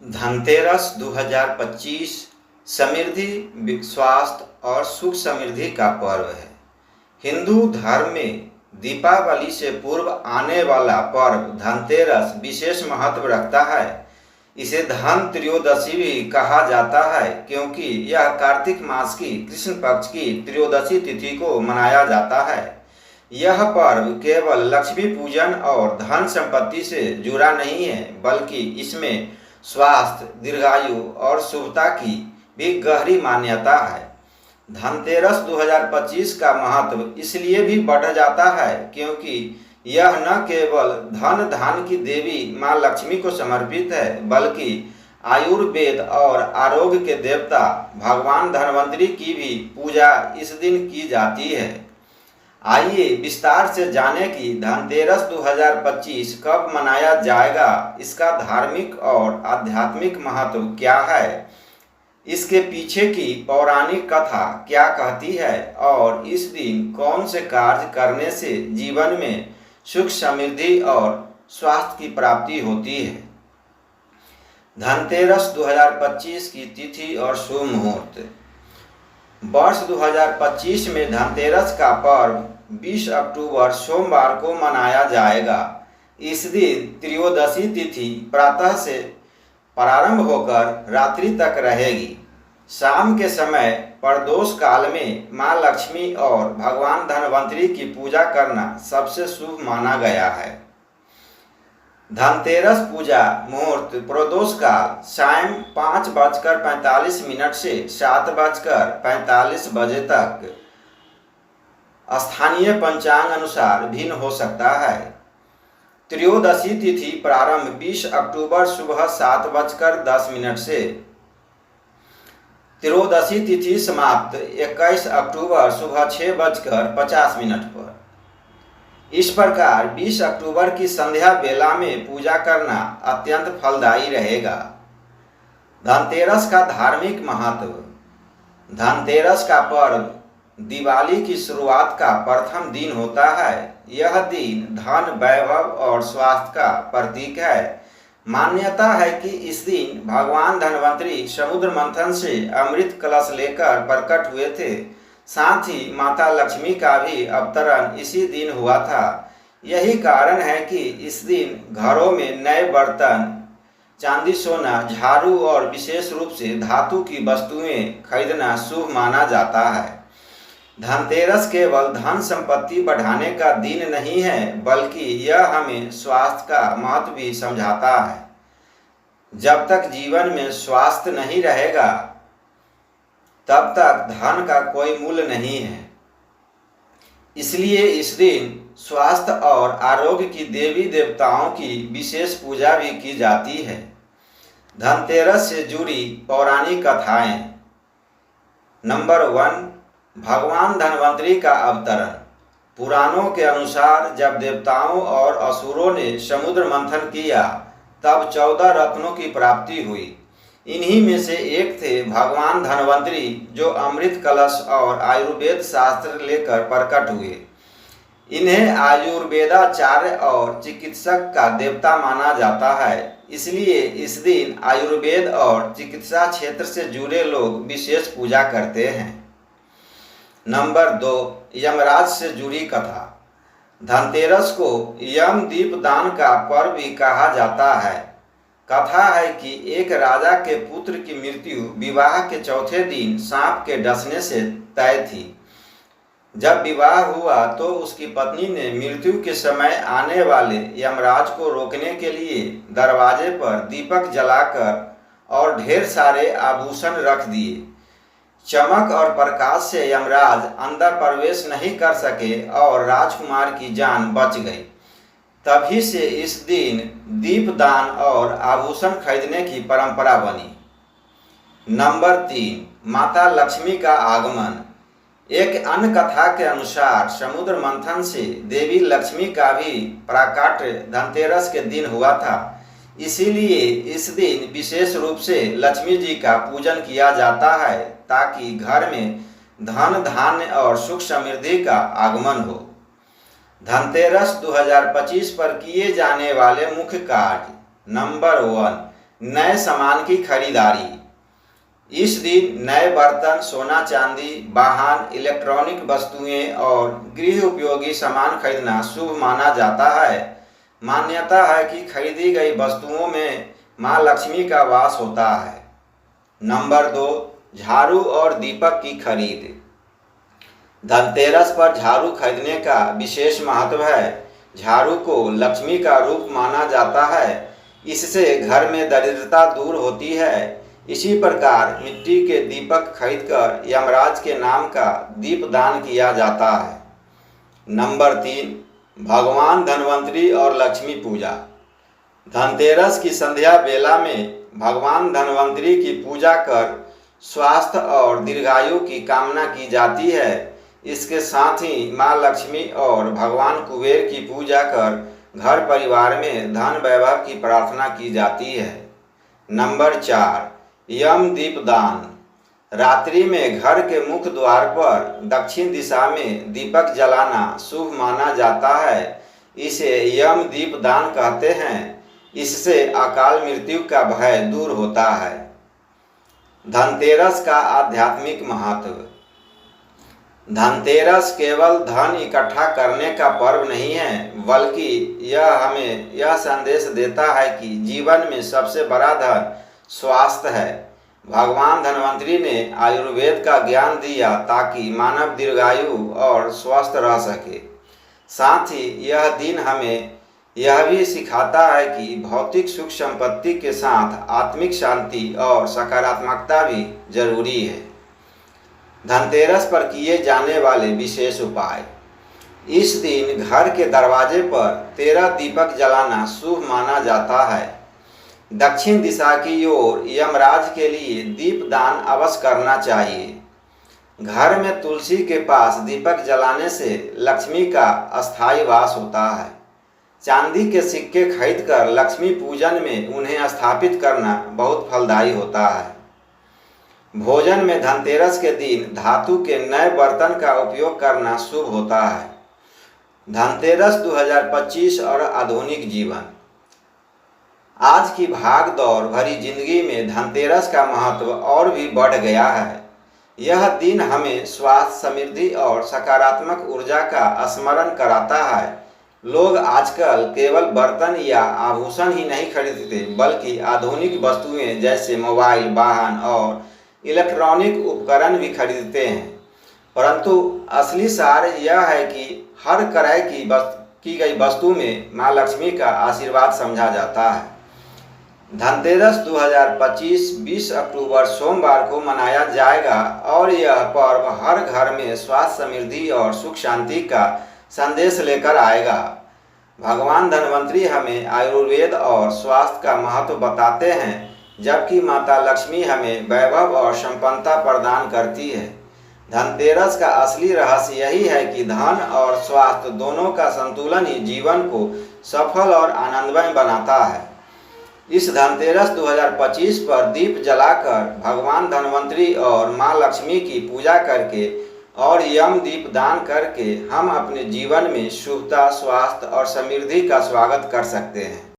धनतेरस 2025 समृद्धि, स्वास्थ्य और सुख समृद्धि का पर्व है। हिंदू धर्म में दीपावली से पूर्व आने वाला पर्व धनतेरस विशेष महत्व रखता है। इसे धन त्रयोदशी भी कहा जाता है क्योंकि यह कार्तिक मास की कृष्ण पक्ष की त्रयोदशी तिथि को मनाया जाता है। यह पर्व केवल लक्ष्मी पूजन और धन संपत्ति से जुड़ा नहीं है, बल्कि इसमें स्वास्थ्य, दीर्घायु और शुभता की भी गहरी मान्यता है। धनतेरस 2025 का महत्व इसलिए भी बढ़ जाता है क्योंकि यह न केवल धन धान की देवी माँ लक्ष्मी को समर्पित है, बल्कि आयुर्वेद और आरोग्य के देवता भगवान धन्वंतरी की भी पूजा इस दिन की जाती है। आइए विस्तार से जानें कि धनतेरस 2025 कब मनाया जाएगा, इसका धार्मिक और आध्यात्मिक महत्व क्या है, इसके पीछे की पौराणिक कथा क्या कहती है और इस दिन कौन से कार्य करने से जीवन में सुख समृद्धि और स्वास्थ्य की प्राप्ति होती है। धनतेरस 2025 की तिथि और शुभ मुहूर्त। वर्ष 2025 में धनतेरस का पर्व 20 अक्टूबर सोमवार को मनाया जाएगा। इस दिन त्रयोदशी तिथि प्रातः से प्रारंभ होकर रात्रि तक रहेगी। शाम के समय प्रदोष काल में माँ लक्ष्मी और भगवान धन्वंतरी की पूजा करना सबसे शुभ माना गया है। धनतेरस पूजा मुहूर्त प्रदोष काल शाम 5:45 से 7:45 बजे तक स्थानीय पंचांग अनुसार भिन्न हो सकता है। त्रयोदशी तिथि प्रारंभ 20 अक्टूबर सुबह 7:10 से। त्रयोदशी तिथि समाप्त 21 अक्टूबर सुबह 6:50 पर। इस प्रकार 20 अक्टूबर की संध्या बेला में पूजा करना अत्यंत फलदायी रहेगा। धनतेरस का धार्मिक महत्व। धनतेरस का पर्व दिवाली की शुरुआत का प्रथम दिन होता है। यह दिन धन, वैभव और स्वास्थ्य का प्रतीक है। मान्यता है कि इस दिन भगवान धन्वंतरी समुद्र मंथन से अमृत कलश लेकर प्रकट हुए थे। साथ ही माता लक्ष्मी का भी अवतरण इसी दिन हुआ था। यही कारण है कि इस दिन घरों में नए बर्तन, चांदी, सोना, झाड़ू और विशेष रूप से धातु की वस्तुएं खरीदना शुभ माना जाता है। धनतेरस केवल धन संपत्ति बढ़ाने का दिन नहीं है, बल्कि यह हमें स्वास्थ्य का महत्व भी समझाता है। जब तक जीवन में स्वास्थ्य नहीं रहेगा, तब तक धन का कोई मूल्य नहीं है। इसलिए इस दिन स्वास्थ्य और आरोग्य की देवी देवताओं की विशेष पूजा भी की जाती है। धनतेरस से जुड़ी पौराणिक कथाएं। नंबर 1, भगवान धन्वंतरी का अवतरण। पुराणों के अनुसार जब देवताओं और असुरों ने समुद्र मंथन किया, तब 14 रत्नों की प्राप्ति हुई। इन्हीं में से एक थे भगवान धन्वंतरी, जो अमृत कलश और आयुर्वेद शास्त्र लेकर प्रकट हुए। इन्हें आयुर्वेदाचार्य और चिकित्सक का देवता माना जाता है। इसलिए इस दिन आयुर्वेद और चिकित्सा क्षेत्र से जुड़े लोग विशेष पूजा करते हैं। नंबर 2, यमराज से जुड़ी कथा। धनतेरस को यम दीप दान का पर्व भी कहा जाता है। कथा है कि एक राजा के पुत्र की मृत्यु विवाह के चौथे दिन सांप के डसने से तय थी। जब विवाह हुआ तो उसकी पत्नी ने मृत्यु के समय आने वाले यमराज को रोकने के लिए दरवाजे पर दीपक जलाकर और ढेर सारे आभूषण रख दिए। चमक और प्रकाश से यमराज अंदर प्रवेश नहीं कर सके और राजकुमार की जान बच गई। तभी से इस दिन दीपदान और आभूषण खरीदने की परंपरा बनी। नंबर 3, माता लक्ष्मी का आगमन। एक अन्य कथा के अनुसार समुद्र मंथन से देवी लक्ष्मी का भी प्राकट्य धनतेरस के दिन हुआ था। इसीलिए इस दिन विशेष रूप से लक्ष्मी जी का पूजन किया जाता है, ताकि घर में धन, धान्य और सुख समृद्धि का आगमन हो। धनतेरस 2025 पर किए जाने वाले मुख्य कार्य। नंबर 1, नए सामान की खरीदारी। इस दिन नए बर्तन, सोना चांदी, वाहन, इलेक्ट्रॉनिक वस्तुएं और गृह उपयोगी सामान खरीदना शुभ माना जाता है। मान्यता है कि खरीदी गई वस्तुओं में मां लक्ष्मी का वास होता है। नंबर 2, झाड़ू और दीपक की खरीद। धनतेरस पर झाड़ू खरीदने का विशेष महत्व है। झाड़ू को लक्ष्मी का रूप माना जाता है। इससे घर में दरिद्रता दूर होती है। इसी प्रकार मिट्टी के दीपक खरीदकर यमराज के नाम का दीप दान किया जाता है। नंबर 3, भगवान धन्वंतरी और लक्ष्मी पूजा। धनतेरस की संध्या बेला में भगवान धन्वंतरी की पूजा कर स्वास्थ्य और दीर्घायु की कामना की जाती है। इसके साथ ही मां लक्ष्मी और भगवान कुबेर की पूजा कर घर परिवार में धन वैभव की प्रार्थना की जाती है। नंबर 4, यम दीपदान। रात्रि में घर के मुख्य द्वार पर दक्षिण दिशा में दीपक जलाना शुभ माना जाता है। इसे यम दीपदान कहते हैं। इससे अकाल मृत्यु का भय दूर होता है। धनतेरस का आध्यात्मिक महत्व। धनतेरस केवल धन इकट्ठा करने का पर्व नहीं है, बल्कि यह हमें यह संदेश देता है कि जीवन में सबसे बड़ा धन स्वास्थ्य है। भगवान धन्वंतरी ने आयुर्वेद का ज्ञान दिया ताकि मानव दीर्घायु और स्वस्थ रह सके। साथ ही यह दिन हमें यह भी सिखाता है कि भौतिक सुख संपत्ति के साथ आत्मिक शांति और सकारात्मकता भी जरूरी है। धनतेरस पर किए जाने वाले विशेष उपाय। इस दिन घर के दरवाजे पर 13 दीपक जलाना शुभ माना जाता है। दक्षिण दिशा की ओर यमराज के लिए दीप दान अवश्य करना चाहिए। घर में तुलसी के पास दीपक जलाने से लक्ष्मी का अस्थायी वास होता है। चांदी के सिक्के खरीदकर लक्ष्मी पूजन में उन्हें स्थापित करना बहुत फलदायी होता है। भोजन में धनतेरस के दिन धातु के नए बर्तन का उपयोग करना शुभ होता है। धनतेरस 2025 और आधुनिक जीवन। आज की भाग दौड़ भरी जिंदगी में धनतेरस का महत्व और भी बढ़ गया है। यह दिन हमें स्वास्थ्य, समृद्धि और सकारात्मक ऊर्जा का स्मरण कराता है। लोग आजकल केवल बर्तन या आभूषण ही नहीं खरीदते, बल्कि आधुनिक वस्तुएं जैसे मोबाइल, वाहन और इलेक्ट्रॉनिक उपकरण भी खरीदते हैं। परंतु असली सार यह है कि हर क्रय की गई वस्तु में मां लक्ष्मी का आशीर्वाद समझा जाता है। धनतेरस 2025 20 अक्टूबर सोमवार को मनाया जाएगा और यह पर्व हर घर में स्वास्थ्य, समृद्धि और सुख शांति का संदेश लेकर आएगा। भगवान धन्वंतरी हमें आयुर्वेद और स्वास्थ्य का महत्व बताते हैं, जबकि माता लक्ष्मी हमें वैभव और संपन्नता प्रदान करती है। धनतेरस का असली रहस्य यही है कि धन और स्वास्थ्य दोनों का संतुलन ही जीवन को सफल और आनंदमय बनाता है। इस धनतेरस 2025 पर दीप जलाकर भगवान धन्वंतरी और मां लक्ष्मी की पूजा करके और यम दीप दान करके हम अपने जीवन में शुभता, स्वास्थ्य और समृद्धि का स्वागत कर सकते हैं।